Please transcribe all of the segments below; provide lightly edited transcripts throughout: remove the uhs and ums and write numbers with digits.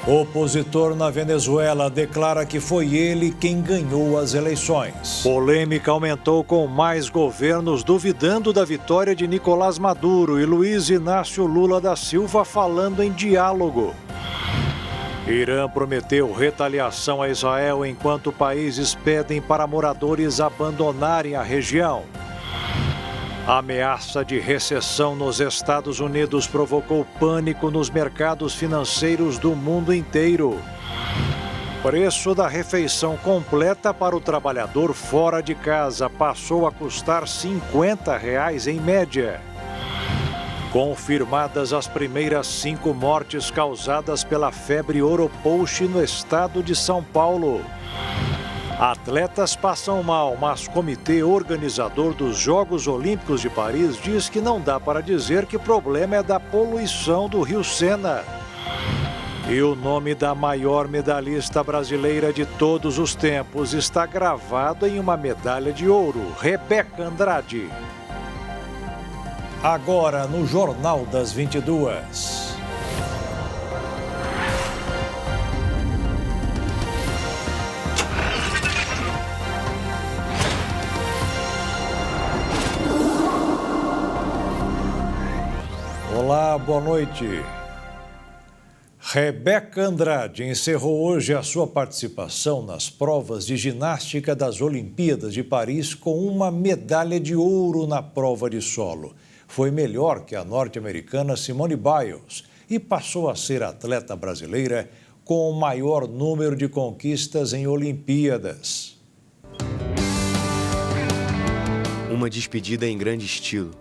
Opositor na Venezuela declara que foi ele quem ganhou as eleições. Polêmica aumentou com mais governos duvidando da vitória de Nicolás Maduro e Luiz Inácio Lula da Silva falando em diálogo. Irã prometeu retaliação a Israel enquanto países pedem para moradores abandonarem a região. A ameaça de recessão nos Estados Unidos provocou pânico nos mercados financeiros do mundo inteiro. Preço da refeição completa para o trabalhador fora de casa passou a custar R$ 50 em média. Confirmadas as primeiras 5 mortes causadas pela febre Oropouche no estado de São Paulo. Atletas passam mal, mas o comitê organizador dos Jogos Olímpicos de Paris diz que não dá para dizer que o problema é da poluição do Rio Sena. E o nome da maior medalhista brasileira de todos os tempos está gravado em uma medalha de ouro, Rebeca Andrade. Agora no Jornal das 22. Olá, boa noite. Rebeca Andrade encerrou hoje a sua participação nas provas de ginástica das Olimpíadas de Paris com uma medalha de ouro na prova de solo. Foi melhor que a norte-americana Simone Biles e passou a ser a atleta brasileira com o maior número de conquistas em Olimpíadas. Uma despedida em grande estilo.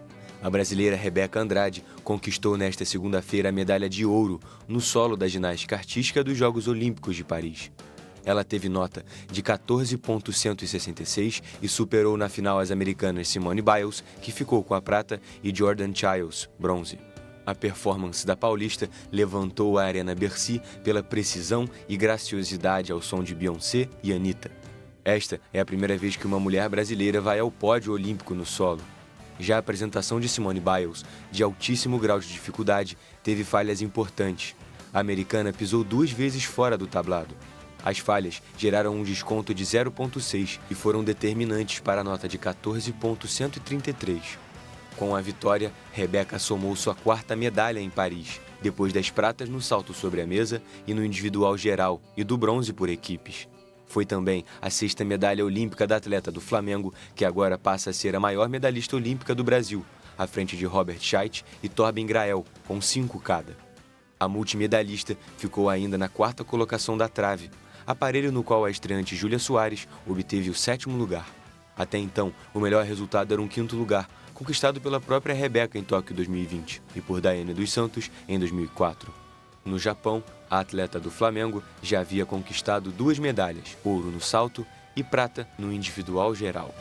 A brasileira Rebeca Andrade conquistou nesta segunda-feira a medalha de ouro no solo da ginástica artística dos Jogos Olímpicos de Paris. Ela teve nota de 14,166 e superou na final as americanas Simone Biles, que ficou com a prata, e Jordan Chiles, bronze. A performance da paulista levantou a Arena Bercy pela precisão e graciosidade ao som de Beyoncé e Anitta. Esta é a primeira vez que uma mulher brasileira vai ao pódio olímpico no solo. Já a apresentação de Simone Biles, de altíssimo grau de dificuldade, teve falhas importantes. A americana pisou 2 vezes fora do tablado. As falhas geraram um desconto de 0,6 e foram determinantes para a nota de 14,133. Com a vitória, Rebeca somou sua 4ª medalha em Paris, depois das pratas no salto sobre a mesa e no individual geral e do bronze por equipes. Foi também a 6ª medalha olímpica da atleta do Flamengo, que agora passa a ser a maior medalhista olímpica do Brasil, à frente de Robert Scheidt e Torben Grael, com 5 cada. A multimedalhista ficou ainda na 4ª colocação da trave, aparelho no qual a estreante Júlia Soares obteve o 7º lugar. Até então, o melhor resultado era um 5º lugar, conquistado pela própria Rebeca em Tóquio 2020 e por Daiane dos Santos em 2004. No Japão, a atleta do Flamengo já havia conquistado 2 medalhas, ouro no salto e prata no individual geral.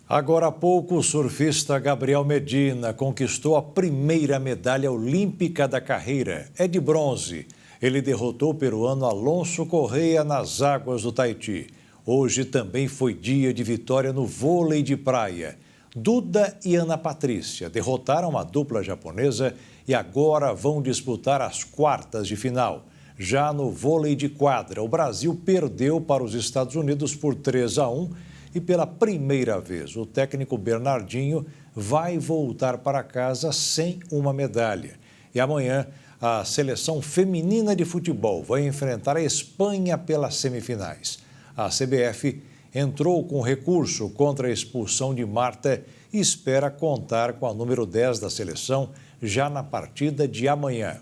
Agora há pouco, o surfista Gabriel Medina conquistou a primeira medalha olímpica da carreira. É de bronze. Ele derrotou o peruano Alonso Correia nas águas do Tahiti. Hoje também foi dia de vitória no vôlei de praia. Duda e Ana Patrícia derrotaram a dupla japonesa e agora vão disputar as quartas de final. Já no vôlei de quadra, o Brasil perdeu para os Estados Unidos por 3-1 e pela primeira vez o técnico Bernardinho vai voltar para casa sem uma medalha. E amanhã a seleção feminina de futebol vai enfrentar a Espanha pelas semifinais. A CBF entrou com recurso contra a expulsão de Marta e espera contar com a número 10 da seleção já na partida de amanhã.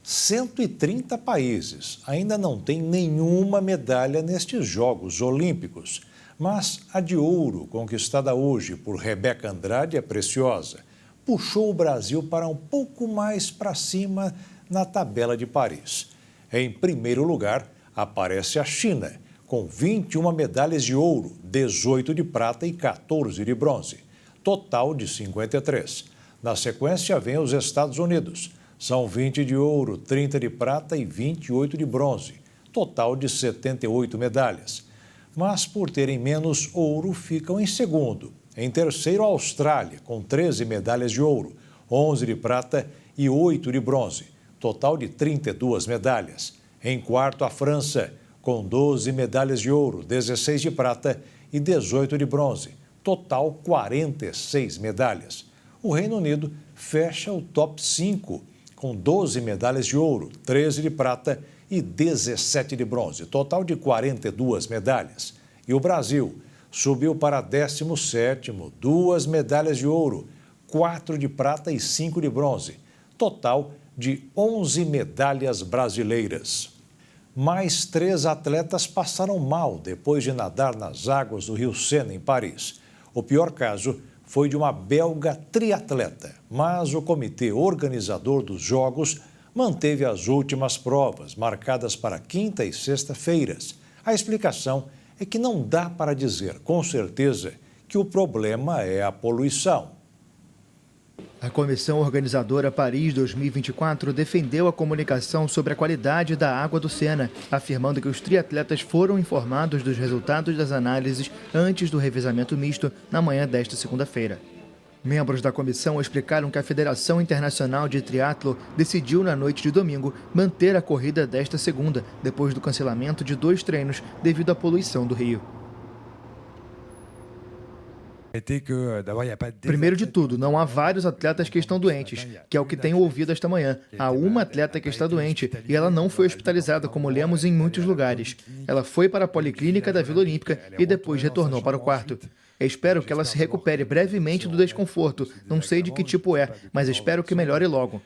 130 países ainda não têm nenhuma medalha nestes Jogos Olímpicos, mas a de ouro, conquistada hoje por Rebeca Andrade, é preciosa. Puxou o Brasil para um pouco mais para cima na tabela de Paris. Em primeiro lugar, aparece a China, com 21 medalhas de ouro, 18 de prata e 14 de bronze, total de 53. Na sequência, vem os Estados Unidos. São 20 de ouro, 30 de prata e 28 de bronze, total de 78 medalhas. Mas, por terem menos ouro, ficam em segundo. Em terceiro, a Austrália, com 13 medalhas de ouro, 11 de prata e 8 de bronze. total de 32 medalhas. Em quarto, a França, com 12 medalhas de ouro, 16 de prata e 18 de bronze, total 46 medalhas. O Reino Unido fecha o top 5, com 12 medalhas de ouro, 13 de prata e 17 de bronze, total de 42 medalhas. E o Brasil subiu para 17º, 2 medalhas de ouro, 4 de prata e 5 de bronze, total de 11 medalhas brasileiras. Mais 3 atletas passaram mal depois de nadar nas águas do Rio Sena, em Paris. O pior caso foi de uma belga triatleta, mas o comitê organizador dos Jogos manteve as últimas provas, marcadas para quinta e sexta-feiras. A explicação é que não dá para dizer com certeza que o problema é a poluição. A comissão organizadora Paris 2024 defendeu a comunicação sobre a qualidade da água do Sena, afirmando que os triatletas foram informados dos resultados das análises antes do revezamento misto na manhã desta segunda-feira. Membros da comissão explicaram que a Federação Internacional de Triatlo decidiu na noite de domingo manter a corrida desta segunda, depois do cancelamento de 2 treinos devido à poluição do rio. Primeiro de tudo, não há vários atletas que estão doentes, que é o que tenho ouvido esta manhã. Há uma atleta que está doente e ela não foi hospitalizada, como lemos em muitos lugares. Ela foi para a Policlínica da Vila Olímpica e depois retornou para o quarto. Espero que ela se recupere brevemente do desconforto. Não sei de que tipo é, mas espero que melhore logo.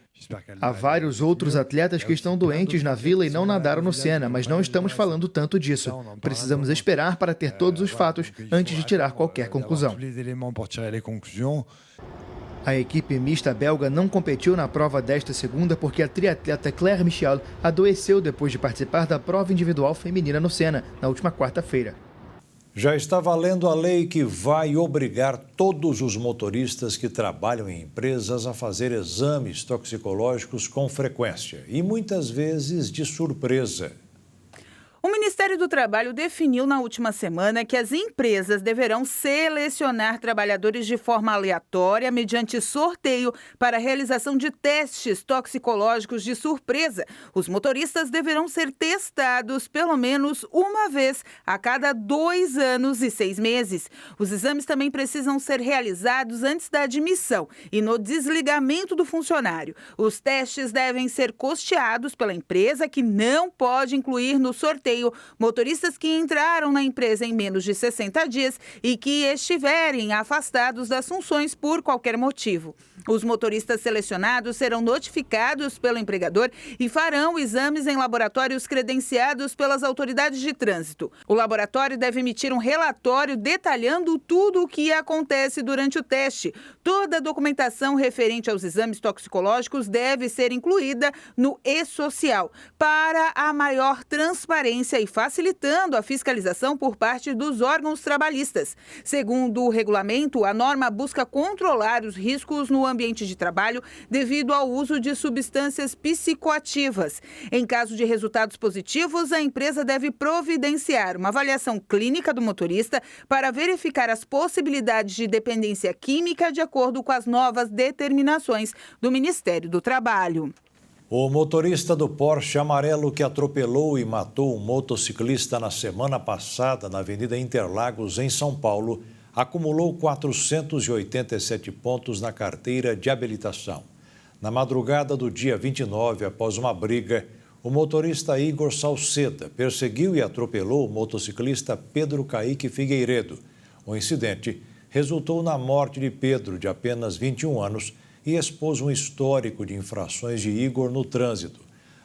Há vários outros atletas que estão doentes na vila e não nadaram no Sena, mas não estamos falando tanto disso. Precisamos esperar para ter todos os fatos antes de tirar qualquer conclusão. A equipe mista belga não competiu na prova desta segunda porque a triatleta Claire Michel adoeceu depois de participar da prova individual feminina no Sena, na última quarta-feira. Já está valendo a lei que vai obrigar todos os motoristas que trabalham em empresas a fazer exames toxicológicos com frequência e muitas vezes de surpresa. O Ministério do Trabalho definiu na última semana que as empresas deverão selecionar trabalhadores de forma aleatória mediante sorteio para a realização de testes toxicológicos de surpresa. Os motoristas deverão ser testados pelo menos uma vez a cada 2 anos e 6 meses. Os exames também precisam ser realizados antes da admissão e no desligamento do funcionário. Os testes devem ser custeados pela empresa, que não pode incluir no sorteio motoristas que entraram na empresa em menos de 60 dias e que estiverem afastados das funções por qualquer motivo. Os motoristas selecionados serão notificados pelo empregador e farão exames em laboratórios credenciados pelas autoridades de trânsito. O laboratório deve emitir um relatório detalhando tudo o que acontece durante o teste. Toda a documentação referente aos exames toxicológicos deve ser incluída no e-social para a maior transparência e facilitando a fiscalização por parte dos órgãos trabalhistas. Segundo o regulamento, a norma busca controlar os riscos no ambiente de trabalho devido ao uso de substâncias psicoativas. Em caso de resultados positivos, a empresa deve providenciar uma avaliação clínica do motorista para verificar as possibilidades de dependência química de acordo com as novas determinações do Ministério do Trabalho. O motorista do Porsche amarelo que atropelou e matou um motociclista na semana passada na Avenida Interlagos, em São Paulo, acumulou 487 pontos na carteira de habilitação. Na madrugada do dia 29, após uma briga, o motorista Igor Salceda perseguiu e atropelou o motociclista Pedro Caíque Figueiredo. O incidente resultou na morte de Pedro, de apenas 21 anos, e expôs um histórico de infrações de Igor no trânsito.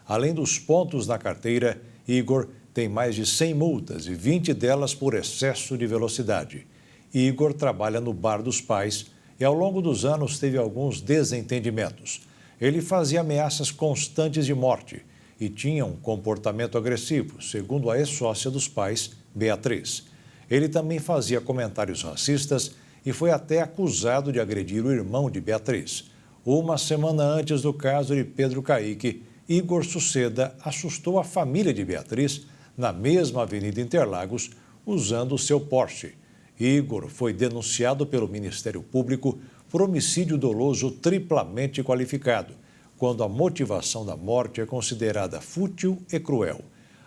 Além dos pontos na carteira, Igor tem mais de 100 multas e 20 delas por excesso de velocidade. Igor trabalha no bar dos pais e, ao longo dos anos, teve alguns desentendimentos. Ele fazia ameaças constantes de morte e tinha um comportamento agressivo, segundo a ex-sócia dos pais, Beatriz. Ele também fazia comentários racistas e foi até acusado de agredir o irmão de Beatriz. Uma semana antes do caso de Pedro Caíque, Igor Salceda assustou a família de Beatriz na mesma Avenida Interlagos, usando o seu Porsche. Igor foi denunciado pelo Ministério Público por homicídio doloso triplamente qualificado, quando a motivação da morte é considerada fútil e cruel.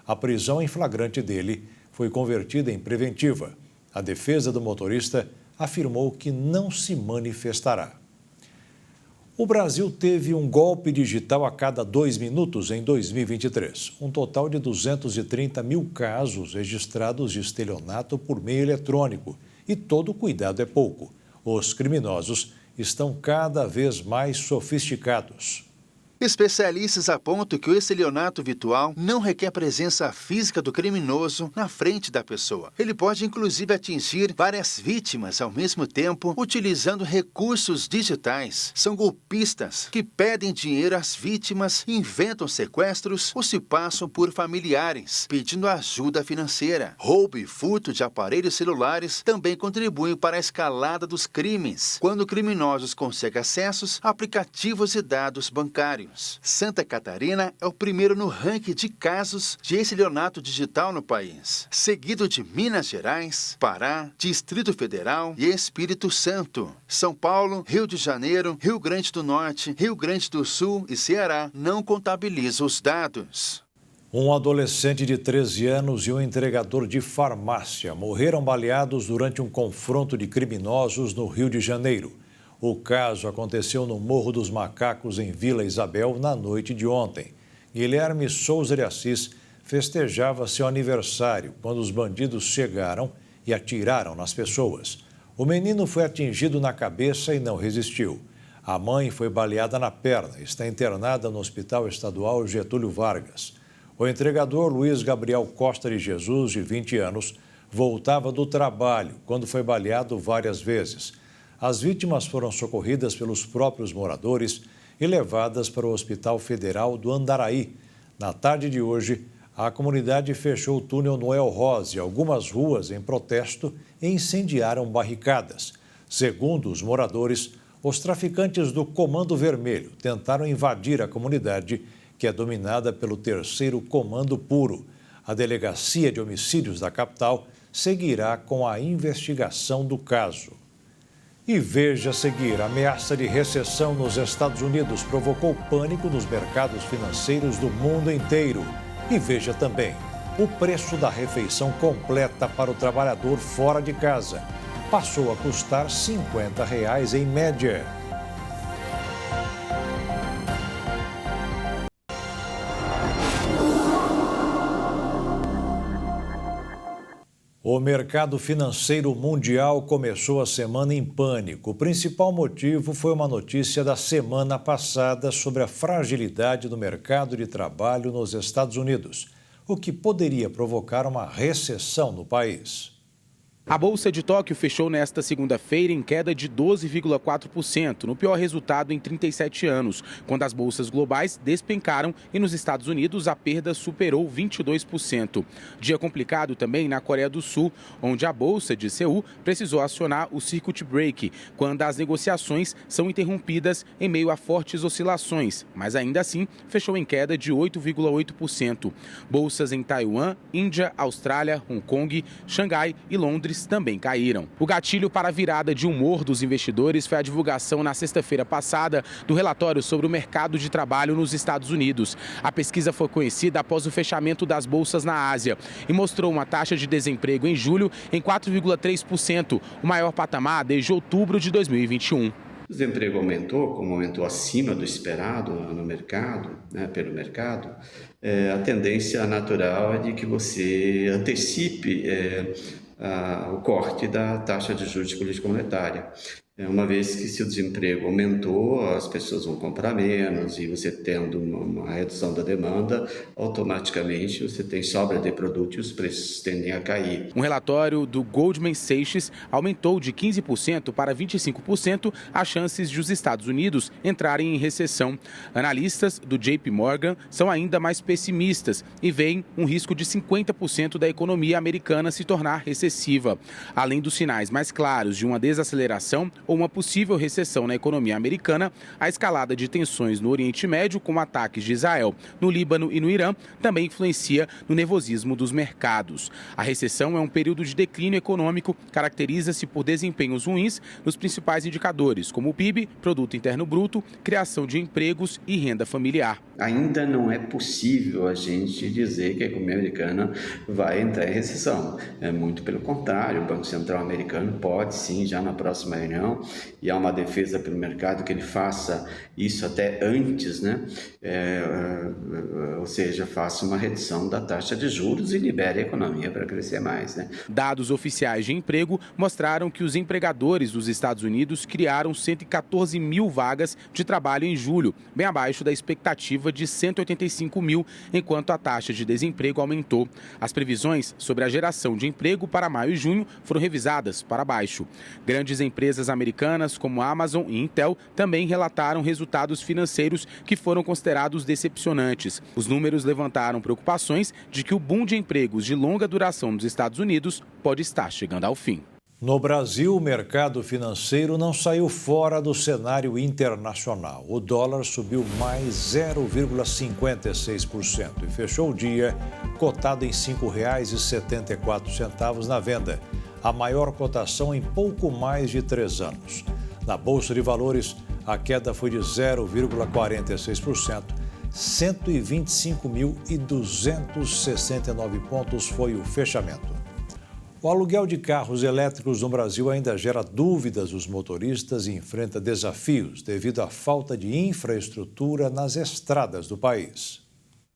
A prisão em flagrante dele foi convertida em preventiva. A defesa do motorista afirmou que não se manifestará. O Brasil teve um golpe digital a cada 2 minutos em 2023. Um total de 230 mil casos registrados de estelionato por meio eletrônico. E todo cuidado é pouco. Os criminosos estão cada vez mais sofisticados. Especialistas apontam que o estelionato virtual não requer presença física do criminoso na frente da pessoa. Ele pode, inclusive, atingir várias vítimas ao mesmo tempo, utilizando recursos digitais. São golpistas que pedem dinheiro às vítimas, inventam sequestros ou se passam por familiares, pedindo ajuda financeira. Roubo e furto de aparelhos celulares também contribuem para a escalada dos crimes, quando criminosos conseguem acessos a aplicativos e dados bancários. Santa Catarina é o primeiro no ranking de casos de estelionato digital no país, seguido de Minas Gerais, Pará, Distrito Federal e Espírito Santo. São Paulo, Rio de Janeiro, Rio Grande do Norte, Rio Grande do Sul e Ceará não contabilizam os dados. Um adolescente de 13 anos e um entregador de farmácia morreram baleados durante um confronto de criminosos no Rio de Janeiro. O caso aconteceu no Morro dos Macacos, em Vila Isabel, na noite de ontem. Guilherme Souza de Assis festejava seu aniversário quando os bandidos chegaram e atiraram nas pessoas. O menino foi atingido na cabeça e não resistiu. A mãe foi baleada na perna e está internada no Hospital Estadual Getúlio Vargas. O entregador Luiz Gabriel Costa de Jesus, de 20 anos, voltava do trabalho quando foi baleado várias vezes. As vítimas foram socorridas pelos próprios moradores e levadas para o Hospital Federal do Andaraí. Na tarde de hoje, a comunidade fechou o túnel Noel Rosa e algumas ruas em protesto e incendiaram barricadas. Segundo os moradores, os traficantes do Comando Vermelho tentaram invadir a comunidade, que é dominada pelo 3º Comando Puro. A Delegacia de Homicídios da capital seguirá com a investigação do caso. E veja a seguir, a ameaça de recessão nos Estados Unidos provocou pânico nos mercados financeiros do mundo inteiro. E veja também, o preço da refeição completa para o trabalhador fora de casa passou a custar R$ 50 em média. O mercado financeiro mundial começou a semana em pânico. O principal motivo foi uma notícia da semana passada sobre a fragilidade do mercado de trabalho nos Estados Unidos, o que poderia provocar uma recessão no país. A Bolsa de Tóquio fechou nesta segunda-feira em queda de 12,4%, no pior resultado em 37 anos, quando as bolsas globais despencaram e nos Estados Unidos a perda superou 22%. Dia complicado também na Coreia do Sul, onde a Bolsa de Seul precisou acionar o circuit break, quando as negociações são interrompidas em meio a fortes oscilações, mas ainda assim fechou em queda de 8,8%. Bolsas em Taiwan, Índia, Austrália, Hong Kong, Xangai e Londres também caíram. O gatilho para a virada de humor dos investidores foi a divulgação na sexta-feira passada do relatório sobre o mercado de trabalho nos Estados Unidos. A pesquisa foi conhecida após o fechamento das bolsas na Ásia e mostrou uma taxa de desemprego em julho em 4,3%, o maior patamar desde outubro de 2021. O desemprego aumentou, como aumentou acima do esperado no mercado, pelo mercado. A tendência natural é de que você antecipe o corte da taxa de juros de política monetária. Uma vez que se o desemprego aumentou, as pessoas vão comprar menos e você tendo uma redução da demanda, automaticamente você tem sobra de produto e os preços tendem a cair. Um relatório do Goldman Sachs aumentou de 15% para 25% as chances de os Estados Unidos entrarem em recessão. Analistas do JP Morgan são ainda mais pessimistas e veem um risco de 50% da economia americana se tornar recessiva. Além dos sinais mais claros de uma desaceleração, ou uma possível recessão na economia americana, a escalada de tensões no Oriente Médio, com ataques de Israel no Líbano e no Irã, também influencia no nervosismo dos mercados. A recessão é um período de declínio econômico, caracteriza-se por desempenhos ruins nos principais indicadores, como o PIB, Produto Interno Bruto, criação de empregos e renda familiar. Ainda não é possível a gente dizer que a economia americana vai entrar em recessão. É muito pelo contrário, o Banco Central americano pode sim, já na próxima reunião, e há uma defesa pelo mercado que ele faça isso até antes, né? Ou seja, faça uma redução da taxa de juros e libere a economia para crescer mais, né? Dados oficiais de emprego mostraram que os empregadores dos Estados Unidos criaram 114 mil vagas de trabalho em julho, bem abaixo da expectativa de 185 mil, enquanto a taxa de desemprego aumentou. As previsões sobre a geração de emprego para maio e junho foram revisadas para baixo. Grandes empresas americanas como Amazon e Intel também relataram resultados financeiros que foram considerados decepcionantes. Os números levantaram preocupações de que o boom de empregos de longa duração nos Estados Unidos pode estar chegando ao fim. No Brasil, o mercado financeiro não saiu fora do cenário internacional. O dólar subiu mais 0,56% e fechou o dia cotado em R$ 5,74 na venda, a maior cotação em pouco mais de 3 anos. Na Bolsa de Valores, a queda foi de 0,46%. 125.269 pontos foi o fechamento. O aluguel de carros elétricos no Brasil ainda gera dúvidas dos motoristas e enfrenta desafios devido à falta de infraestrutura nas estradas do país.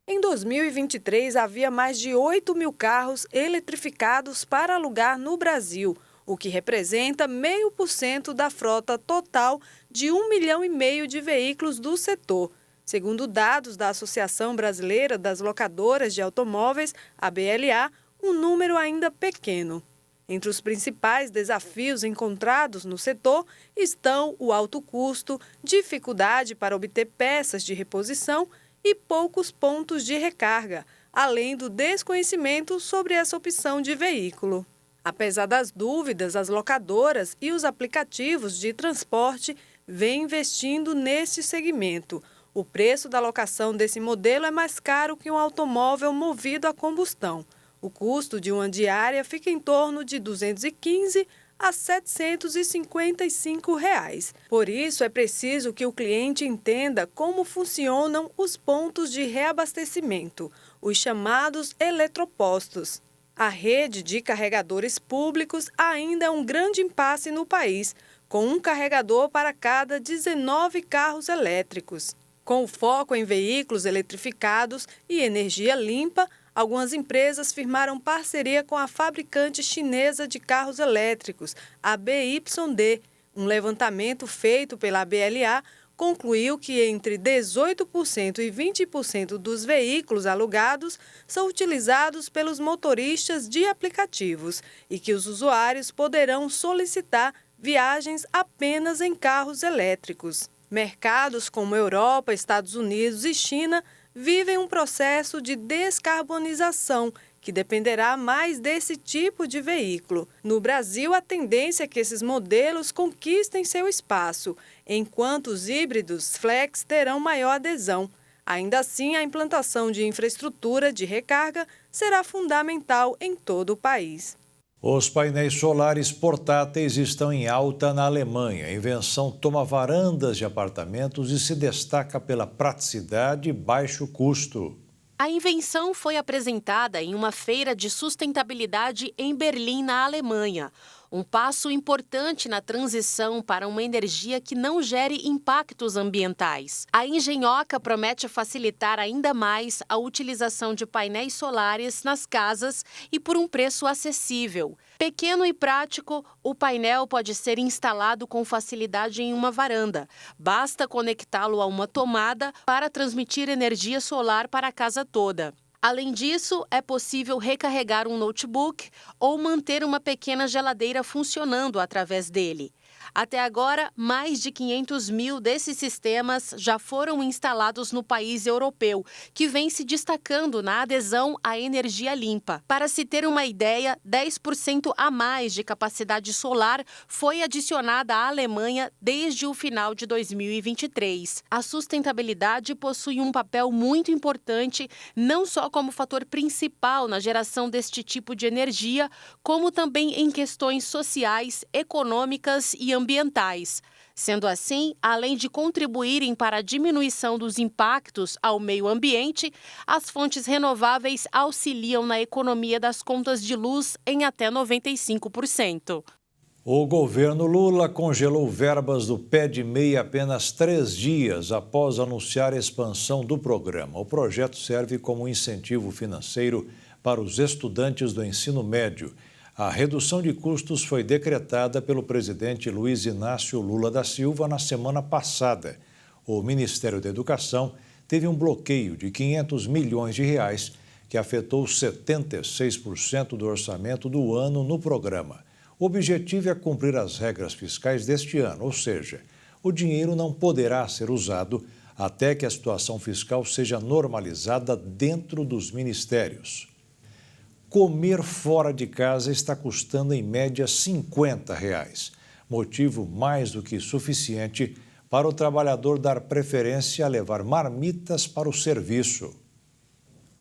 Em 2023, havia mais de 8 mil carros eletrificados para alugar no Brasil, o que representa 0,5% da frota total de 1,5 milhão de veículos do setor. Segundo dados da Associação Brasileira das Locadoras de Automóveis, a BLA, um número ainda pequeno. Entre os principais desafios encontrados no setor estão o alto custo, dificuldade para obter peças de reposição e poucos pontos de recarga, além do desconhecimento sobre essa opção de veículo. Apesar das dúvidas, as locadoras e os aplicativos de transporte vêm investindo neste segmento. O preço da locação desse modelo é mais caro que um automóvel movido a combustão. O custo de uma diária fica em torno de R$ 215 a R$ 755. Por isso, é preciso que o cliente entenda como funcionam os pontos de reabastecimento, os chamados eletropostos. A rede de carregadores públicos ainda é um grande impasse no país, com um carregador para cada 19 carros elétricos. Com o foco em veículos eletrificados e energia limpa, algumas empresas firmaram parceria com a fabricante chinesa de carros elétricos, a BYD. Um levantamento feito pela BLA concluiu que entre 18% e 20% dos veículos alugados são utilizados pelos motoristas de aplicativos e que os usuários poderão solicitar viagens apenas em carros elétricos. Mercados como Europa, Estados Unidos e China vivem um processo de descarbonização que dependerá mais desse tipo de veículo. No Brasil, a tendência é que esses modelos conquistem seu espaço, enquanto os híbridos flex terão maior adesão. Ainda assim, a implantação de infraestrutura de recarga será fundamental em todo o país. Os painéis solares portáteis estão em alta na Alemanha. A invenção toma varandas de apartamentos e se destaca pela praticidade e baixo custo. A invenção foi apresentada em uma feira de sustentabilidade em Berlim, na Alemanha. Um passo importante na transição para uma energia que não gere impactos ambientais. A engenhoca promete facilitar ainda mais a utilização de painéis solares nas casas e por um preço acessível. Pequeno e prático, o painel pode ser instalado com facilidade em uma varanda. Basta conectá-lo a uma tomada para transmitir energia solar para a casa toda. Além disso, é possível recarregar um notebook ou manter uma pequena geladeira funcionando através dele. Até agora, mais de 500 mil desses sistemas já foram instalados no país europeu, que vem se destacando na adesão à energia limpa. Para se ter uma ideia, 10% a mais de capacidade solar foi adicionada à Alemanha desde o final de 2023. A sustentabilidade possui um papel muito importante, não só como fator principal na geração deste tipo de energia, como também em questões sociais, econômicas e ambientais. Sendo assim, além de contribuírem para a diminuição dos impactos ao meio ambiente, as fontes renováveis auxiliam na economia das contas de luz em até 95%. O governo Lula congelou verbas do PED-MEI apenas 3 dias após anunciar a expansão do programa. O projeto serve como incentivo financeiro para os estudantes do ensino médio. A redução de custos foi decretada pelo presidente Luiz Inácio Lula da Silva na semana passada. O Ministério da Educação teve um bloqueio de R$500 milhões que afetou 76% do orçamento do ano no programa. O objetivo é cumprir as regras fiscais deste ano, ou seja, o dinheiro não poderá ser usado até que a situação fiscal seja normalizada dentro dos ministérios. Comer fora de casa está custando em média R$50, motivo mais do que suficiente para o trabalhador dar preferência a levar marmitas para o serviço.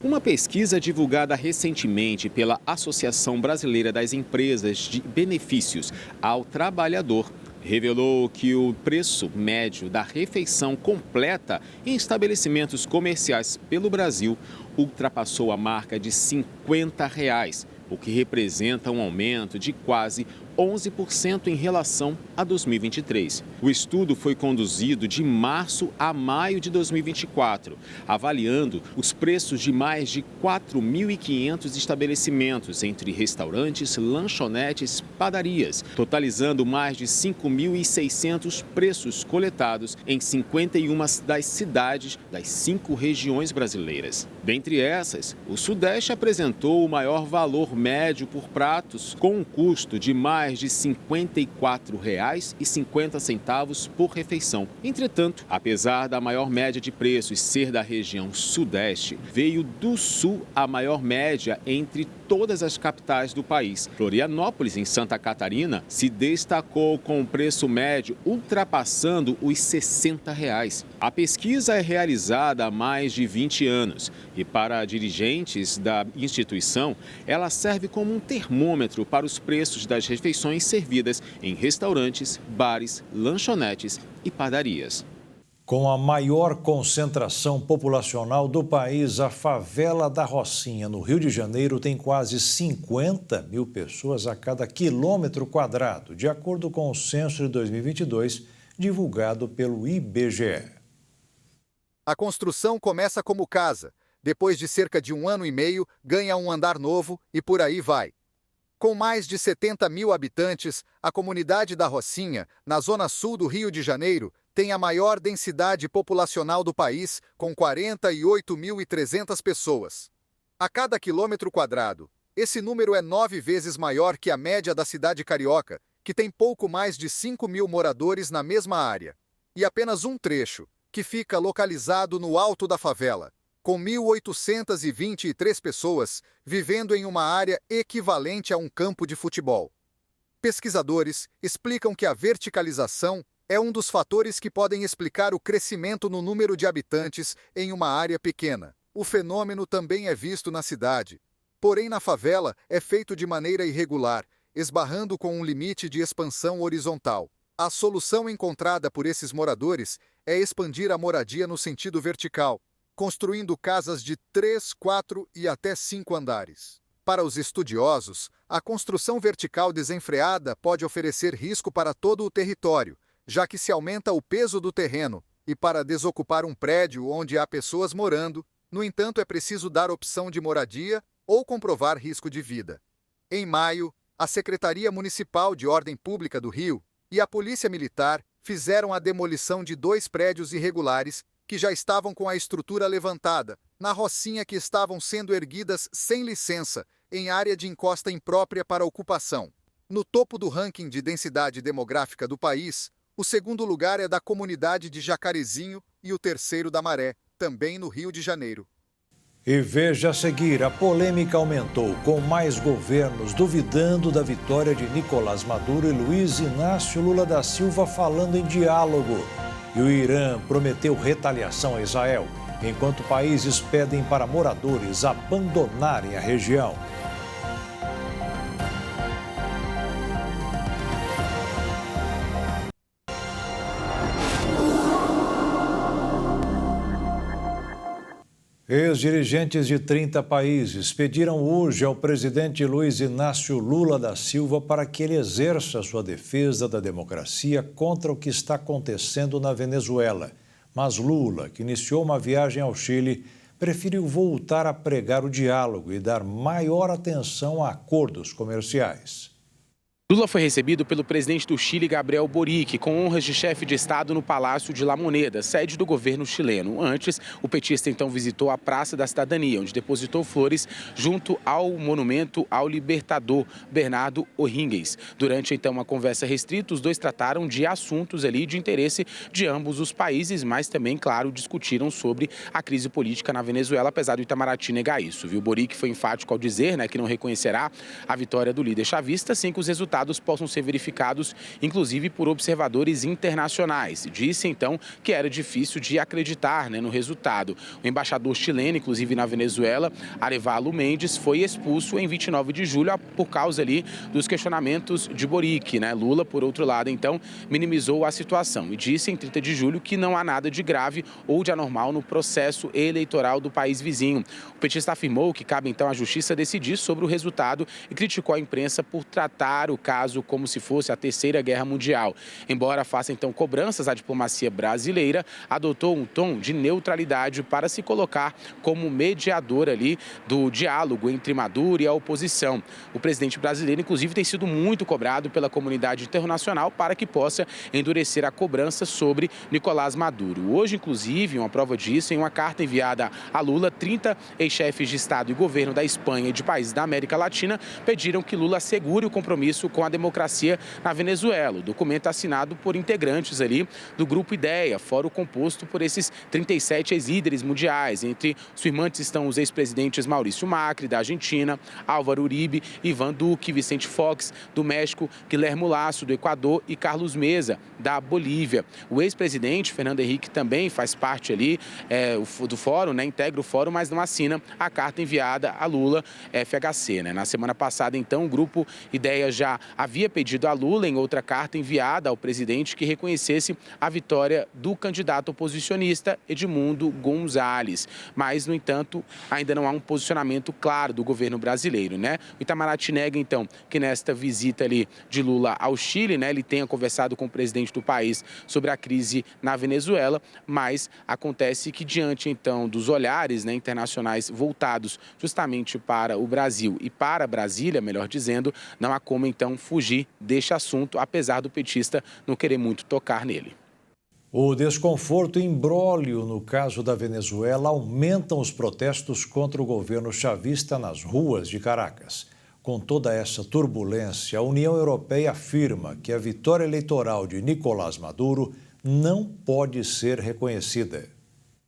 Uma pesquisa divulgada recentemente pela Associação Brasileira das Empresas de Benefícios ao Trabalhador revelou que o preço médio da refeição completa em estabelecimentos comerciais pelo Brasil ultrapassou a marca de R$50, o que representa um aumento de quase 11% em relação a 2023. O estudo foi conduzido de março a maio de 2024, avaliando os preços de mais de 4.500 estabelecimentos, entre restaurantes, lanchonetes, padarias, totalizando mais de 5.600 preços coletados em 51 das cidades das 5 regiões brasileiras. Dentre essas, o Sudeste apresentou o maior valor médio por pratos, com um custo de mais de R$ 54,50 por refeição. Entretanto, apesar da maior média de preços ser da região Sudeste, veio do Sul a maior média entre todas as capitais do país. Florianópolis, em Santa Catarina, se destacou com o preço médio ultrapassando os R$60. A pesquisa é realizada há mais de 20 anos e, para dirigentes da instituição, ela serve como um termômetro para os preços das refeições servidas em restaurantes, bares, lanchonetes e padarias. Com a maior concentração populacional do país, a favela da Rocinha, no Rio de Janeiro, tem quase 50 mil pessoas a cada quilômetro quadrado, de acordo com o censo de 2022, divulgado pelo IBGE. A construção começa como casa. Depois de cerca de 1 ano e meio, ganha um andar novo e por aí vai. Com mais de 70 mil habitantes, a comunidade da Rocinha, na zona sul do Rio de Janeiro, tem a maior densidade populacional do país, com 48.300 pessoas. A cada quilômetro quadrado, esse número é 9 vezes maior que a média da cidade carioca, que tem pouco mais de 5 mil moradores na mesma área. E apenas um trecho, que fica localizado no alto da favela, com 1.823 pessoas vivendo em uma área equivalente a um campo de futebol. Pesquisadores explicam que a verticalização é um dos fatores que podem explicar o crescimento no número de habitantes em uma área pequena. O fenômeno também é visto na cidade. Porém, na favela é feito de maneira irregular, esbarrando com um limite de expansão horizontal. A solução encontrada por esses moradores é expandir a moradia no sentido vertical, construindo casas de 3, 4 e até 5 andares. Para os estudiosos, a construção vertical desenfreada pode oferecer risco para todo o território, já que se aumenta o peso do terreno, e para desocupar um prédio onde há pessoas morando, no entanto, é preciso dar opção de moradia ou comprovar risco de vida. Em maio, a Secretaria Municipal de Ordem Pública do Rio e a Polícia Militar fizeram a demolição de 2 prédios irregulares que já estavam com a estrutura levantada, na Rocinha, que estavam sendo erguidas sem licença, em área de encosta imprópria para ocupação. No topo do ranking de densidade demográfica do país, o segundo lugar é da comunidade de Jacarezinho e o terceiro da Maré, também no Rio de Janeiro. E veja a seguir, a polêmica aumentou, com mais governos duvidando da vitória de Nicolás Maduro e Luiz Inácio Lula da Silva falando em diálogo. E o Irã prometeu retaliação a Israel, enquanto países pedem para moradores abandonarem a região. Ex-dirigentes de 30 países pediram hoje ao presidente Luiz Inácio Lula da Silva para que ele exerça sua defesa da democracia contra o que está acontecendo na Venezuela. Mas Lula, que iniciou uma viagem ao Chile, preferiu voltar a pregar o diálogo e dar maior atenção a acordos comerciais. Lula foi recebido pelo presidente do Chile, Gabriel Boric, com honras de chefe de Estado no Palácio de La Moneda, sede do governo chileno. Antes, o petista então visitou a Praça da Cidadania, onde depositou flores junto ao monumento ao libertador Bernardo O'Higgins. Durante então uma conversa restrita, os dois trataram de assuntos ali de interesse de ambos os países, mas também, claro, discutiram sobre a crise política na Venezuela, apesar do Itamaraty negar isso, viu? Boric foi enfático ao dizer, que não reconhecerá a vitória do líder chavista sem que os resultados possam ser verificados, inclusive por observadores internacionais. Disse, então, que era difícil de acreditar no resultado. O embaixador chileno, inclusive na Venezuela, Arevalo Mendes, foi expulso em 29 de julho por causa ali dos questionamentos de Boric. Lula, por outro lado, então, minimizou a situação e disse em 30 de julho que não há nada de grave ou de anormal no processo eleitoral do país vizinho. O petista afirmou que cabe, então, à justiça decidir sobre o resultado e criticou a imprensa por tratar o caso como se fosse a Terceira Guerra Mundial. Embora faça então cobranças à diplomacia brasileira, adotou um tom de neutralidade para se colocar como mediador ali do diálogo entre Maduro e a oposição. O presidente brasileiro, inclusive, tem sido muito cobrado pela comunidade internacional para que possa endurecer a cobrança sobre Nicolás Maduro. Hoje, inclusive, uma prova disso, em uma carta enviada a Lula, 30 ex-chefes de Estado e governo da Espanha e de países da América Latina pediram que Lula assegure o compromisso com a democracia na Venezuela. O documento é assinado por integrantes ali do Grupo Ideia, fórum composto por esses 37 ex-líderes mundiais. Entre os firmantes estão os ex-presidentes Maurício Macri, da Argentina, Álvaro Uribe, Ivan Duque, Vicente Fox, do México, Guilherme Lasso, do Equador e Carlos Mesa, da Bolívia. O ex-presidente Fernando Henrique também faz parte ali do fórum, integra o fórum, mas não assina a carta enviada a Lula, FHC. Na semana passada, então, o Grupo Ideia já havia pedido a Lula, em outra carta enviada ao presidente, que reconhecesse a vitória do candidato oposicionista Edmundo Gonzalez. Mas, no entanto, ainda não há um posicionamento claro do governo brasileiro. O Itamaraty nega, então, que nesta visita ali de Lula ao Chile, ele tenha conversado com o presidente do país sobre a crise na Venezuela, mas acontece que, diante, então, dos olhares internacionais voltados justamente para o Brasil e para Brasília, melhor dizendo, não há como, então, fugir deste assunto, apesar do petista não querer muito tocar nele. O desconforto e imbróglio no caso da Venezuela aumentam os protestos contra o governo chavista nas ruas de Caracas. Com toda essa turbulência, a União Europeia afirma que a vitória eleitoral de Nicolás Maduro não pode ser reconhecida.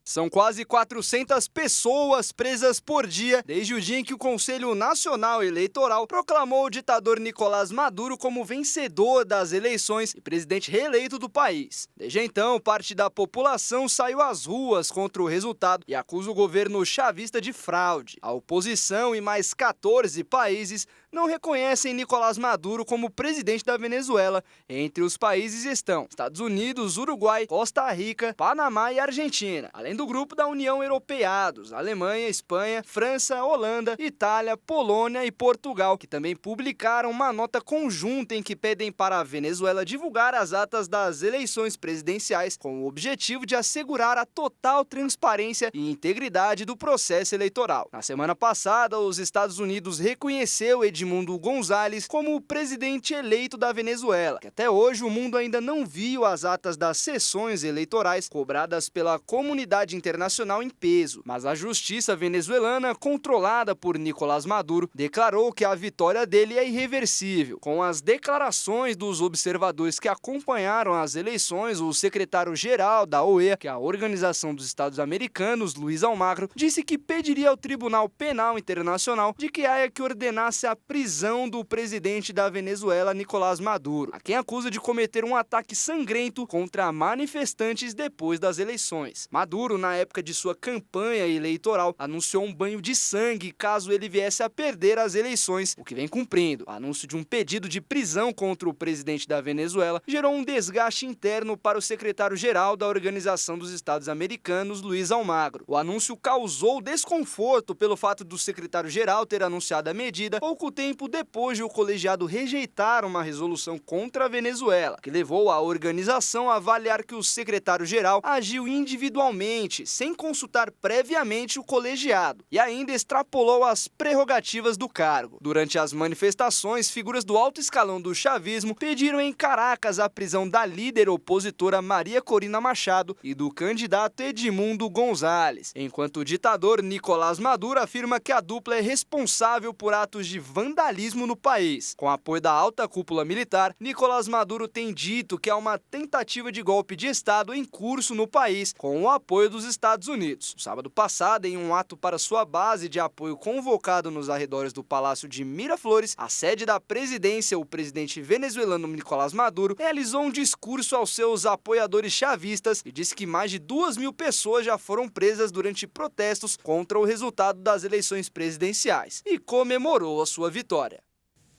São quase 400 pessoas presas por dia desde o dia em que o Conselho Nacional Eleitoral proclamou o ditador Nicolás Maduro como vencedor das eleições e presidente reeleito do país. Desde então, parte da população saiu às ruas contra o resultado e acusa o governo chavista de fraude. A oposição e mais 14 países não reconhecem Nicolás Maduro como presidente da Venezuela. Entre os países estão Estados Unidos, Uruguai, Costa Rica, Panamá e Argentina, além do grupo da União Europeia, Alemanha, Espanha, França, Holanda, Itália, Polônia e Portugal, que também publicaram uma nota conjunta em que pedem para a Venezuela divulgar as atas das eleições presidenciais com o objetivo de assegurar a total transparência e integridade do processo eleitoral. Na semana passada, os Estados Unidos reconheceu Edmundo Edmundo González como o presidente eleito da Venezuela, que até hoje o mundo ainda não viu as atas das sessões eleitorais cobradas pela comunidade internacional em peso. Mas a justiça venezuelana, controlada por Nicolás Maduro, declarou que a vitória dele é irreversível. Com as declarações dos observadores que acompanharam as eleições, o secretário-geral da OEA, que é a Organização dos Estados Americanos, Luiz Almagro, disse que pediria ao Tribunal Penal Internacional de que haja que ordenasse a prisão do presidente da Venezuela, Nicolás Maduro, a quem acusa de cometer um ataque sangrento contra manifestantes depois das eleições. Maduro, na época de sua campanha eleitoral, anunciou um banho de sangue caso ele viesse a perder as eleições, o que vem cumprindo. O anúncio de um pedido de prisão contra o presidente da Venezuela gerou um desgaste interno para o secretário-geral da Organização dos Estados Americanos, Luiz Almagro. O anúncio causou desconforto pelo fato do secretário-geral ter anunciado a medida pouco tempo depois de o colegiado rejeitar uma resolução contra a Venezuela, que levou a organização a avaliar que o secretário-geral agiu individualmente, sem consultar previamente o colegiado, e ainda extrapolou as prerrogativas do cargo. Durante as manifestações, figuras do alto escalão do chavismo pediram em Caracas a prisão da líder opositora Maria Corina Machado e do candidato Edmundo González, enquanto o ditador Nicolás Maduro afirma que a dupla é responsável por atos de vandalismo no país. Com apoio da alta cúpula militar, Nicolás Maduro tem dito que há uma tentativa de golpe de Estado em curso no país, com o apoio dos Estados Unidos. No sábado passado, em um ato para sua base de apoio convocado nos arredores do Palácio de Miraflores, a sede da presidência, o presidente venezuelano Nicolás Maduro realizou um discurso aos seus apoiadores chavistas e disse que mais de 2.000 pessoas já foram presas durante protestos contra o resultado das eleições presidenciais e comemorou a sua vitória.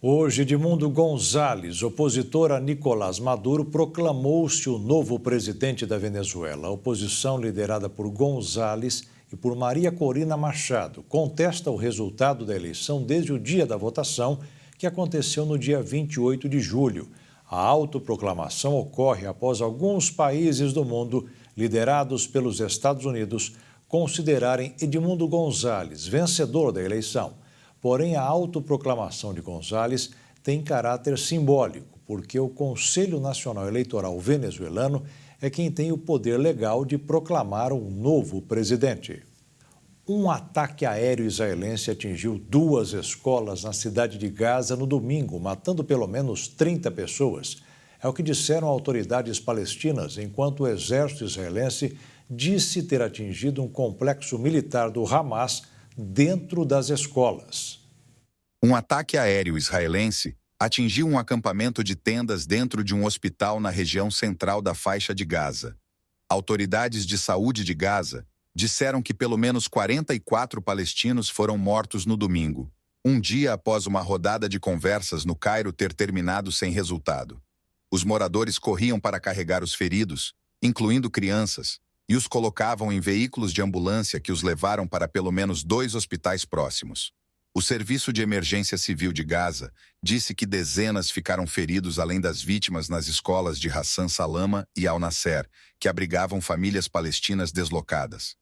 Hoje, Edmundo González, opositor a Nicolás Maduro, proclamou-se o novo presidente da Venezuela. A oposição, liderada por González e por Maria Corina Machado, contesta o resultado da eleição desde o dia da votação, que aconteceu no dia 28 de julho. A autoproclamação ocorre após alguns países do mundo, liderados pelos Estados Unidos, considerarem Edmundo González vencedor da eleição. Porém, a autoproclamação de González tem caráter simbólico, porque o Conselho Nacional Eleitoral venezuelano é quem tem o poder legal de proclamar um novo presidente. Um ataque aéreo israelense atingiu 2 escolas na cidade de Gaza no domingo, matando pelo menos 30 pessoas. É o que disseram autoridades palestinas, enquanto o exército israelense disse ter atingido um complexo militar do Hamas dentro das escolas. Um ataque aéreo israelense atingiu um acampamento de tendas dentro de um hospital na região central da faixa de Gaza. Autoridades de saúde de Gaza disseram que pelo menos 44 palestinos foram mortos no domingo, um dia após uma rodada de conversas no Cairo ter terminado sem resultado. Os moradores corriam para carregar os feridos, incluindo crianças, e os colocavam em veículos de ambulância que os levaram para pelo menos 2 hospitais próximos. O Serviço de Emergência Civil de Gaza disse que dezenas ficaram feridos além das vítimas nas escolas de Hassan Salama e Al-Nasser, que abrigavam famílias palestinas deslocadas.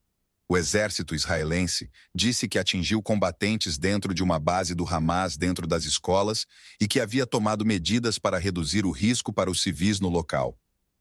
O exército israelense disse que atingiu combatentes dentro de uma base do Hamas dentro das escolas e que havia tomado medidas para reduzir o risco para os civis no local.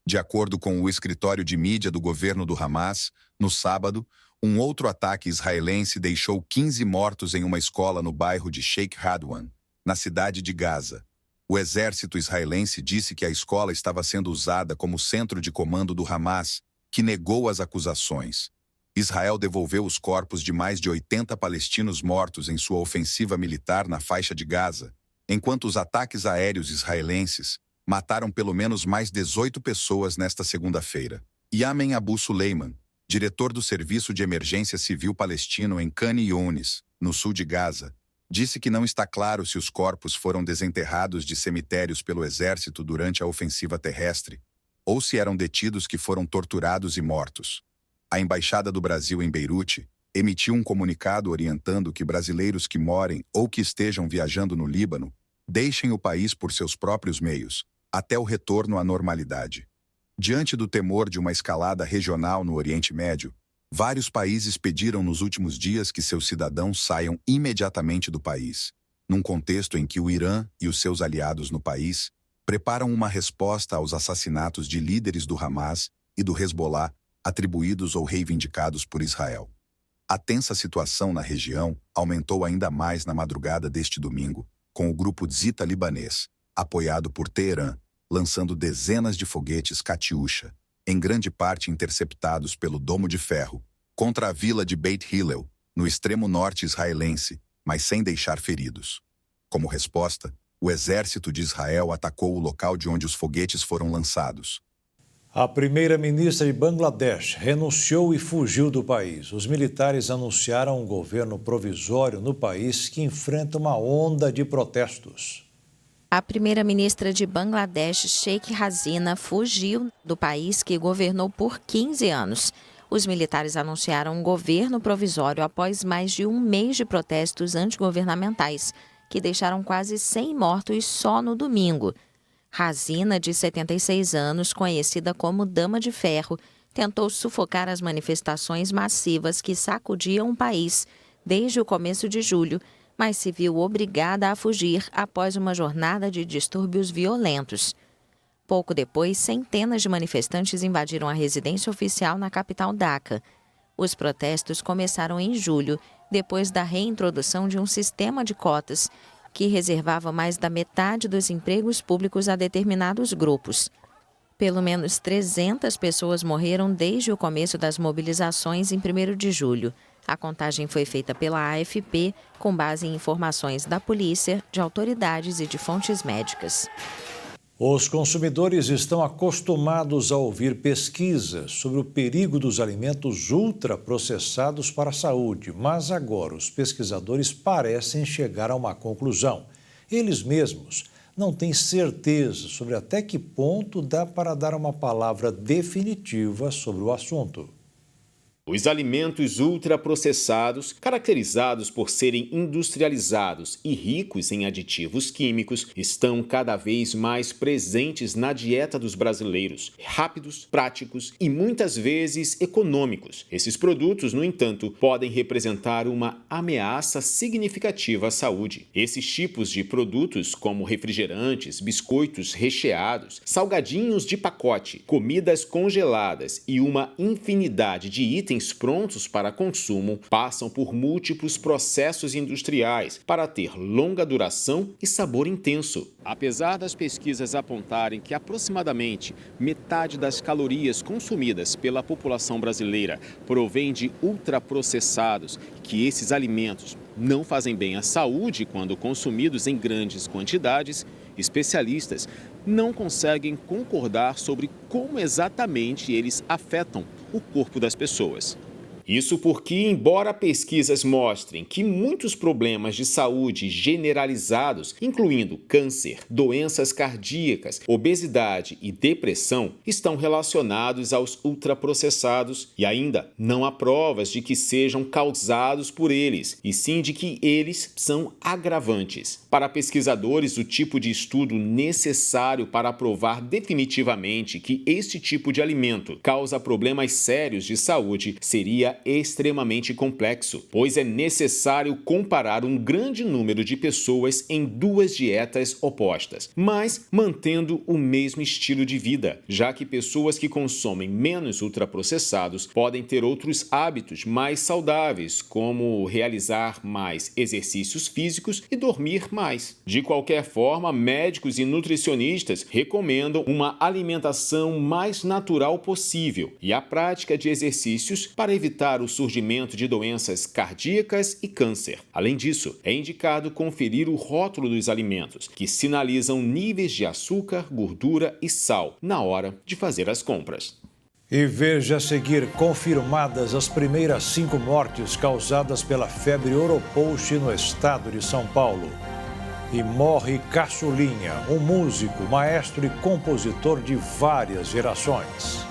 De acordo com o escritório de mídia do governo do Hamas, no sábado, um outro ataque israelense deixou 15 mortos em uma escola no bairro de Sheikh Radwan, na cidade de Gaza. O exército israelense disse que a escola estava sendo usada como centro de comando do Hamas, que negou as acusações. Israel devolveu os corpos de mais de 80 palestinos mortos em sua ofensiva militar na faixa de Gaza, enquanto os ataques aéreos israelenses mataram pelo menos mais 18 pessoas nesta segunda-feira. Yamen Abu Suleiman, diretor do Serviço de Emergência Civil Palestino em Khan Younis, no sul de Gaza, disse que não está claro se os corpos foram desenterrados de cemitérios pelo exército durante a ofensiva terrestre ou se eram detidos que foram torturados e mortos. A Embaixada do Brasil em Beirute emitiu um comunicado orientando que brasileiros que morem ou que estejam viajando no Líbano deixem o país por seus próprios meios, até o retorno à normalidade. Diante do temor de uma escalada regional no Oriente Médio, vários países pediram nos últimos dias que seus cidadãos saiam imediatamente do país. num contexto em que o Irã e os seus aliados no país preparam uma resposta aos assassinatos de líderes do Hamas e do Hezbollah atribuídos ou reivindicados por Israel. A tensa situação na região aumentou ainda mais na madrugada deste domingo, com o grupo Dzita libanês, apoiado por Teherã, lançando dezenas de foguetes Katyusha, em grande parte interceptados pelo Domo de Ferro, contra a vila de Beit Hillel, no extremo norte israelense, mas sem deixar feridos. Como resposta, o exército de Israel atacou o local de onde os foguetes foram lançados. A primeira-ministra de Bangladesh renunciou e fugiu do país. Os militares anunciaram um governo provisório no país que enfrenta uma onda de protestos. A primeira-ministra de Bangladesh, Sheikh Hasina, fugiu do país que governou por 15 anos. Os militares anunciaram um governo provisório após mais de um mês de protestos antigovernamentais, que deixaram quase 100 mortos só no domingo. Hasina, de 76 anos, conhecida como Dama de Ferro, tentou sufocar as manifestações massivas que sacudiam o país desde o começo de julho, mas se viu obrigada a fugir após uma jornada de distúrbios violentos. Pouco depois, centenas de manifestantes invadiram a residência oficial na capital Dhaka. Os protestos começaram em julho, depois da reintrodução de um sistema de cotas que reservava mais da metade dos empregos públicos a determinados grupos. Pelo menos 300 pessoas morreram desde o começo das mobilizações em 1º de julho. A contagem foi feita pela AFP com base em informações da polícia, de autoridades e de fontes médicas. Os consumidores estão acostumados a ouvir pesquisas sobre o perigo dos alimentos ultraprocessados para a saúde, mas agora os pesquisadores parecem chegar a uma conclusão. Eles mesmos não têm certeza sobre até que ponto dá para dar uma palavra definitiva sobre o assunto. Os alimentos ultraprocessados, caracterizados por serem industrializados e ricos em aditivos químicos, estão cada vez mais presentes na dieta dos brasileiros, rápidos, práticos e muitas vezes econômicos. Esses produtos, no entanto, podem representar uma ameaça significativa à saúde. Esses tipos de produtos, como refrigerantes, biscoitos recheados, salgadinhos de pacote, comidas congeladas e uma infinidade de itens prontos para consumo, passam por múltiplos processos industriais para ter longa duração e sabor intenso. Apesar das pesquisas apontarem que aproximadamente metade das calorias consumidas pela população brasileira provém de ultraprocessados, que esses alimentos não fazem bem à saúde quando consumidos em grandes quantidades, especialistas não conseguem concordar sobre como exatamente eles afetam o corpo das pessoas. Isso porque, embora pesquisas mostrem que muitos problemas de saúde generalizados, incluindo câncer, doenças cardíacas, obesidade e depressão, estão relacionados aos ultraprocessados e ainda não há provas de que sejam causados por eles, e sim de que eles são agravantes. Para pesquisadores, o tipo de estudo necessário para provar definitivamente que este tipo de alimento causa problemas sérios de saúde seria extremamente complexo, pois é necessário comparar um grande número de pessoas em duas dietas opostas, mas mantendo o mesmo estilo de vida, já que pessoas que consomem menos ultraprocessados podem ter outros hábitos mais saudáveis, como realizar mais exercícios físicos e dormir mais. De qualquer forma, médicos e nutricionistas recomendam uma alimentação mais natural possível e a prática de exercícios para evitar o surgimento de doenças cardíacas e câncer. Além disso, é indicado conferir o rótulo dos alimentos, que sinalizam níveis de açúcar, gordura e sal na hora de fazer as compras. E veja a seguir confirmadas as primeiras 5 mortes causadas pela febre Oropouche no estado de São Paulo. E morre Caçulinha, um músico, maestro e compositor de várias gerações.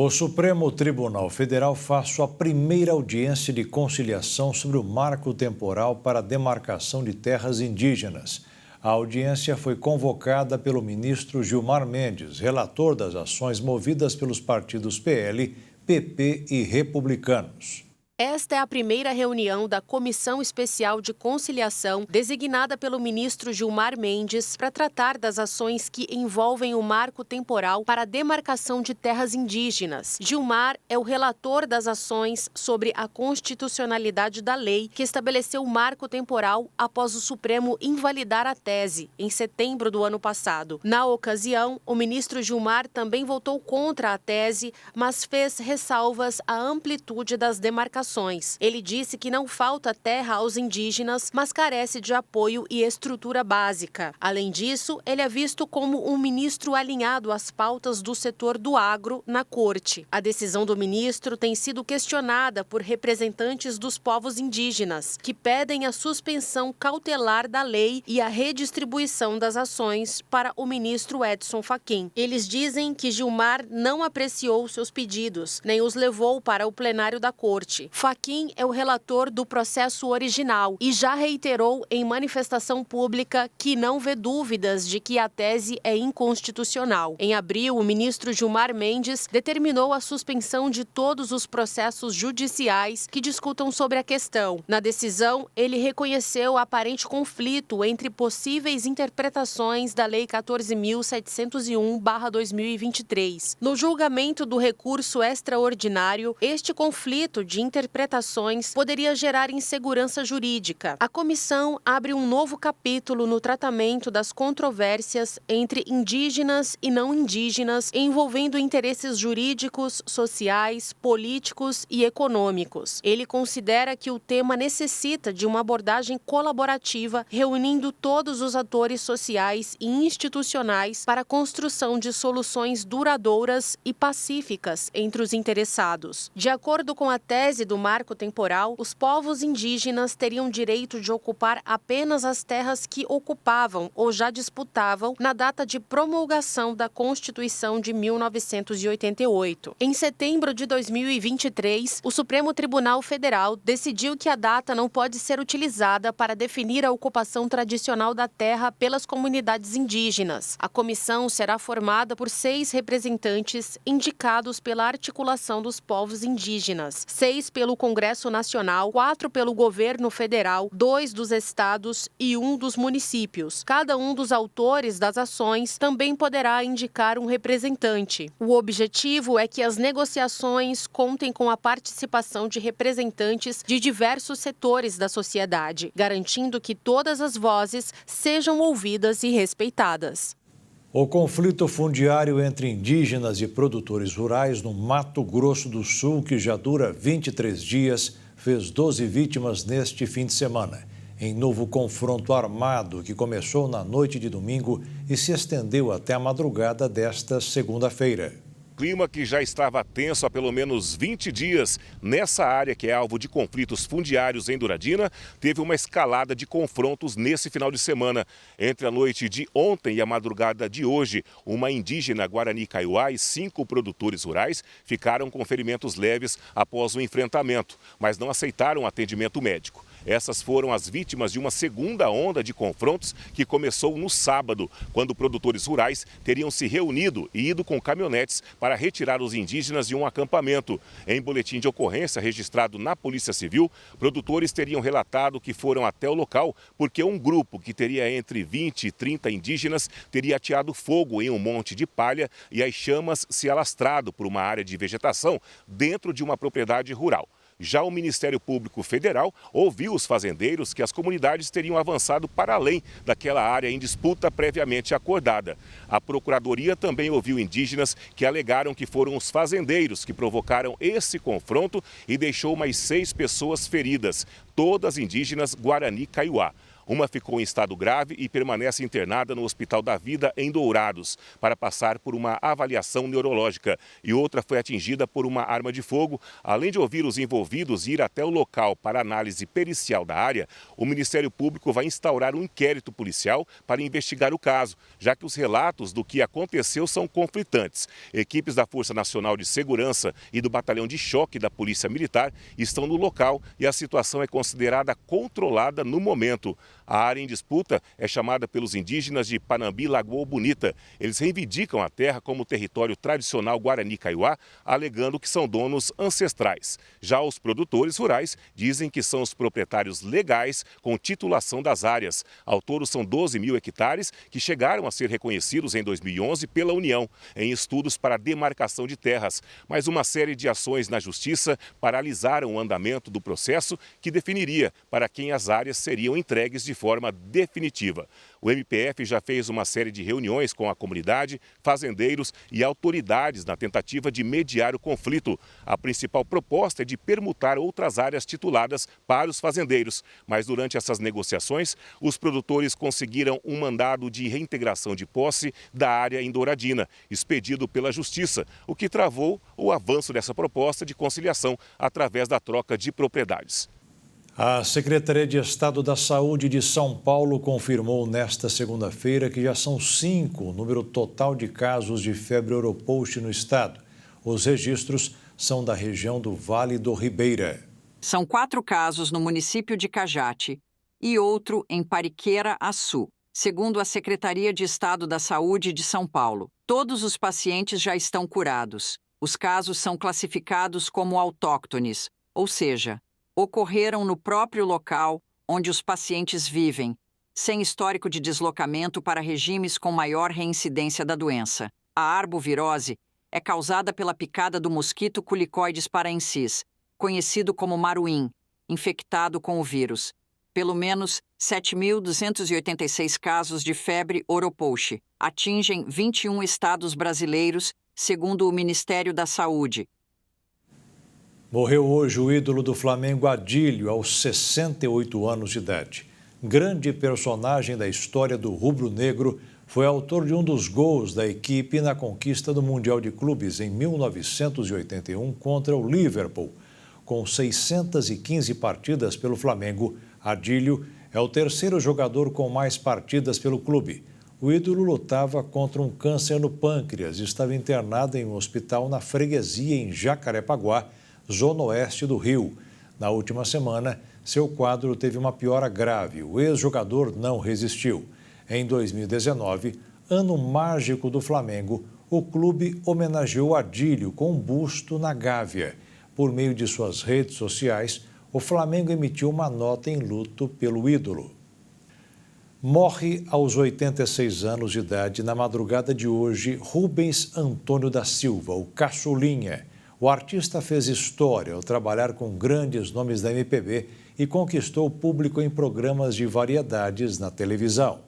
O Supremo Tribunal Federal faz sua primeira audiência de conciliação sobre o marco temporal para a demarcação de terras indígenas. A audiência foi convocada pelo ministro Gilmar Mendes, relator das ações movidas pelos partidos PL, PP e Republicanos. Esta é a primeira reunião da Comissão Especial de Conciliação, designada pelo ministro Gilmar Mendes, para tratar das ações que envolvem o marco temporal para a demarcação de terras indígenas. Gilmar é o relator das ações sobre a constitucionalidade da lei que estabeleceu o marco temporal após o Supremo invalidar a tese, em setembro do ano passado. Na ocasião, o ministro Gilmar também votou contra a tese, mas fez ressalvas à amplitude das demarcações. Ele disse que não falta terra aos indígenas, mas carece de apoio e estrutura básica. Além disso, ele é visto como um ministro alinhado às pautas do setor do agro na corte. A decisão do ministro tem sido questionada por representantes dos povos indígenas, que pedem a suspensão cautelar da lei e a redistribuição das ações para o ministro Edson Fachin. Eles dizem que Gilmar não apreciou seus pedidos, nem os levou para o plenário da corte. Fachin é o relator do processo original e já reiterou em manifestação pública que não vê dúvidas de que a tese é inconstitucional. Em abril, o ministro Gilmar Mendes determinou a suspensão de todos os processos judiciais que discutam sobre a questão. Na decisão, ele reconheceu aparente conflito entre possíveis interpretações da Lei 14.701/2023. No julgamento do recurso extraordinário, este conflito de interpretações poderia gerar insegurança jurídica. A comissão abre um novo capítulo no tratamento das controvérsias entre indígenas e não indígenas, envolvendo interesses jurídicos, sociais, políticos e econômicos. Ele considera que o tema necessita de uma abordagem colaborativa, reunindo todos os atores sociais e institucionais para a construção de soluções duradouras e pacíficas entre os interessados. De acordo com a tese do marco temporal, os povos indígenas teriam direito de ocupar apenas as terras que ocupavam ou já disputavam na data de promulgação da Constituição de 1988. Em setembro de 2023, o Supremo Tribunal Federal decidiu que a data não pode ser utilizada para definir a ocupação tradicional da terra pelas comunidades indígenas. A comissão será formada por 6 representantes indicados pela Articulação dos Povos Indígenas, 6 pelo Congresso Nacional, 4 pelo governo federal, 2 dos estados e 1 dos municípios. Cada um dos autores das ações também poderá indicar um representante. O objetivo é que as negociações contem com a participação de representantes de diversos setores da sociedade, garantindo que todas as vozes sejam ouvidas e respeitadas. O conflito fundiário entre indígenas e produtores rurais no Mato Grosso do Sul, que já dura 23 dias, fez 12 vítimas neste fim de semana. Em novo confronto armado que começou na noite de domingo e se estendeu até a madrugada desta segunda-feira. Clima que já estava tenso há pelo menos 20 dias nessa área que é alvo de conflitos fundiários em Douradina, teve uma escalada de confrontos nesse final de semana. Entre a noite de ontem e a madrugada de hoje, uma indígena Guarani Kaiowá e 5 produtores rurais ficaram com ferimentos leves após o enfrentamento, mas não aceitaram atendimento médico. Essas foram as vítimas de uma segunda onda de confrontos que começou no sábado, quando produtores rurais teriam se reunido e ido com caminhonetes para retirar os indígenas de um acampamento. Em boletim de ocorrência registrado na Polícia Civil, produtores teriam relatado que foram até o local porque um grupo que teria entre 20 e 30 indígenas teria ateado fogo em um monte de palha e as chamas se alastrado por uma área de vegetação dentro de uma propriedade rural. Já o Ministério Público Federal ouviu os fazendeiros que as comunidades teriam avançado para além daquela área em disputa previamente acordada. A Procuradoria também ouviu indígenas que alegaram que foram os fazendeiros que provocaram esse confronto e deixou mais 6 pessoas feridas, todas indígenas Guarani Kaiowá. Uma ficou em estado grave e permanece internada no Hospital da Vida, em Dourados, para passar por uma avaliação neurológica. E outra foi atingida por uma arma de fogo. Além de ouvir os envolvidos e ir até o local para análise pericial da área, o Ministério Público vai instaurar um inquérito policial para investigar o caso, já que os relatos do que aconteceu são conflitantes. Equipes da Força Nacional de Segurança e do Batalhão de Choque da Polícia Militar estão no local e a situação é considerada controlada no momento. A área em disputa é chamada pelos indígenas de Panambi Lagoa Bonita. Eles reivindicam a terra como território tradicional Guarani-Kaiowá, alegando que são donos ancestrais. Já os produtores rurais dizem que são os proprietários legais com titulação das áreas. Ao todo, são 12 mil hectares que chegaram a ser reconhecidos em 2011 pela União, em estudos para demarcação de terras. Mas uma série de ações na Justiça paralisaram o andamento do processo que definiria para quem as áreas seriam entregues de forma definitiva. O MPF já fez uma série de reuniões com a comunidade, fazendeiros e autoridades na tentativa de mediar o conflito. A principal proposta é de permutar outras áreas tituladas para os fazendeiros. Mas durante essas negociações, os produtores conseguiram um mandado de reintegração de posse da área em Douradina, expedido pela Justiça, o que travou o avanço dessa proposta de conciliação através da troca de propriedades. A Secretaria de Estado da Saúde de São Paulo confirmou nesta segunda-feira que já são 5 o número total de casos de febre oropouche no estado. Os registros são da região do Vale do Ribeira. São 4 casos no município de Cajate e outro em Pariquera-Açu, segundo a Secretaria de Estado da Saúde de São Paulo. Todos os pacientes já estão curados. Os casos são classificados como autóctones, ou seja, ocorreram no próprio local onde os pacientes vivem, sem histórico de deslocamento para regimes com maior reincidência da doença. A arbovirose é causada pela picada do mosquito Culicoides paraensis, conhecido como maruim, infectado com o vírus. Pelo menos 7.286 casos de febre oropouche atingem 21 estados brasileiros, segundo o Ministério da Saúde. Morreu hoje o ídolo do Flamengo, Adílio, aos 68 anos de idade. Grande personagem da história do rubro-negro, foi autor de um dos gols da equipe na conquista do Mundial de Clubes em 1981 contra o Liverpool. Com 615 partidas pelo Flamengo, Adílio é o terceiro jogador com mais partidas pelo clube. O ídolo lutava contra um câncer no pâncreas e estava internado em um hospital na freguesia em Jacarepaguá, zona oeste do Rio. Na última semana, seu quadro teve uma piora grave. O ex-jogador não resistiu. Em 2019, ano mágico do Flamengo, o clube homenageou Adílio com um busto na Gávea. Por meio de suas redes sociais, o Flamengo emitiu uma nota em luto pelo ídolo. Morre aos 86 anos de idade, na madrugada de hoje, Rubens Antônio da Silva, o Caçulinha. O artista fez história ao trabalhar com grandes nomes da MPB e conquistou o público em programas de variedades na televisão.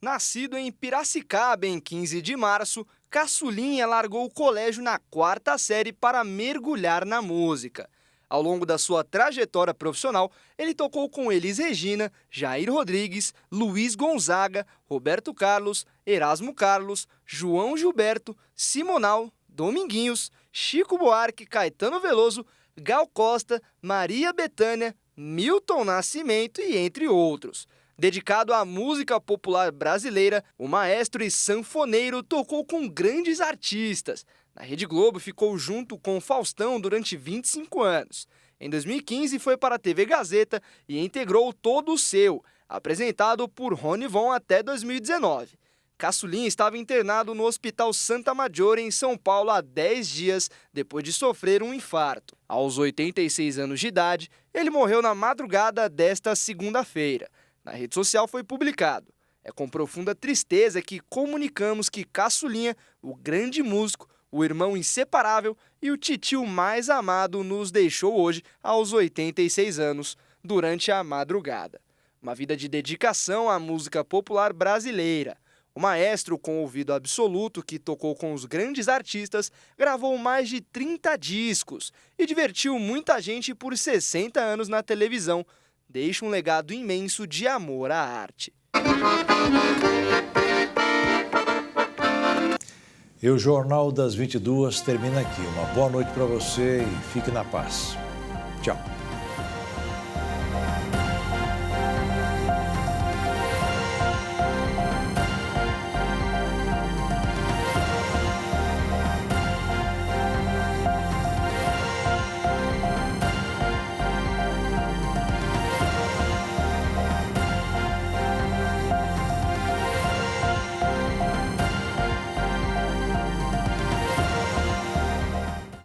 Nascido em Piracicaba em 15 de março, Caçulinha largou o colégio na 4ª série para mergulhar na música. Ao longo da sua trajetória profissional, ele tocou com Elis Regina, Jair Rodrigues, Luiz Gonzaga, Roberto Carlos, Erasmo Carlos, João Gilberto, Simonal, Dominguinhos, Chico Buarque, Caetano Veloso, Gal Costa, Maria Bethânia, Milton Nascimento e entre outros. Dedicado à música popular brasileira, o maestro e sanfoneiro tocou com grandes artistas. Na Rede Globo ficou junto com Faustão durante 25 anos. Em 2015 foi para a TV Gazeta e integrou Todo o Seu, apresentado por Rony Von até 2019. Caçulinha estava internado no Hospital Santa Maggiore, em São Paulo, há 10 dias, depois de sofrer um infarto. Aos 86 anos de idade, ele morreu na madrugada desta segunda-feira. Na rede social foi publicado: é com profunda tristeza que comunicamos que Caçulinha, o grande músico, o irmão inseparável e o titio mais amado, nos deixou hoje aos 86 anos, durante a madrugada. Uma vida de dedicação à música popular brasileira. O maestro com ouvido absoluto, que tocou com os grandes artistas, gravou mais de 30 discos e divertiu muita gente por 60 anos na televisão. Deixa um legado imenso de amor à arte. E o Jornal das 22 termina aqui. Uma boa noite para você e fique na paz. Tchau.